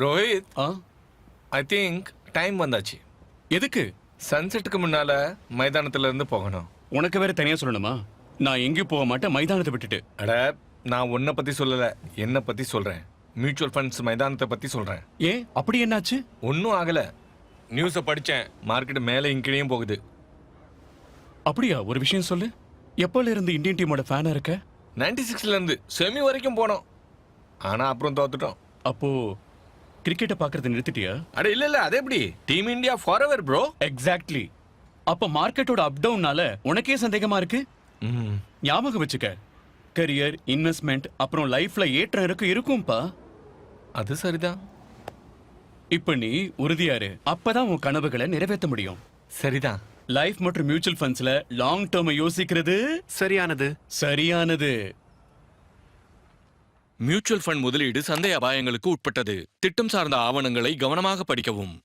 Rohit, ah I think time வந்தாச்சு. எதுக்கு? சன்செட்டுக்கு முன்னால மைதானத்துல இருந்து போகணும். உனக்கு வேற தனியா சொல்லணுமா? நான் எங்கேயும் போக மாட்டேன் மைதானத்தை விட்டுட்டு. அட, நான் உன்னை பத்தி சொல்லல, என்ன பத்தி சொல்றேன். மியூச்சுவல் ஃபண்ட்ஸ் மைதானத்தை பத்தி சொல்றேன். ஏன் அப்படி என்னாச்சு? ஒன்றும் ஆகல. நியூஸை படிச்சேன், மார்க்கெட் மேலே இங்கேயும் போகுது. அப்படியா? ஒரு விஷயம் சொல்லு. எப்போல இருந்து இந்தியன் டீமோட ஃபேனா இருக்க? 96ல இருந்து செமி வரைக்கும் போனோம். ஆனா அப்புறம் தோத்துட்டோம். அப்போ கிரிக்கெட்டை பார்க்கறத நிறுத்திட்டியா? அட இல்ல, அதே எப்படி? Team India forever bro. Exactly. அப்ப மார்க்கெட்டோட அப் டவுன்னால உனக்கே சந்தேகமா இருக்கு? ஞாபகம் வச்சுக்க, கரியர், இன்வெஸ்ட்மெண்ட், அப்புறம் லைஃப்ல ஏற்றம் இருக்கும்பா. அது சரிதான். இப்ப நீ உறுதியாரு, அப்பதான் உன் கனவுகளை நிறைவேற்ற முடியும். சரிதான். லைஃப் மற்றும் மியூச்சுவல் ஃபண்ட்ஸ்ல லாங் டேர்ம் யோசிக்கிறது சரியானது. மியூச்சுவல் ஃபண்ட் முதலீடு சந்தை அபாயங்களுக்கு உட்பட்டது. திட்டம் சார்ந்த ஆவணங்களை கவனமாக படிக்கவும்.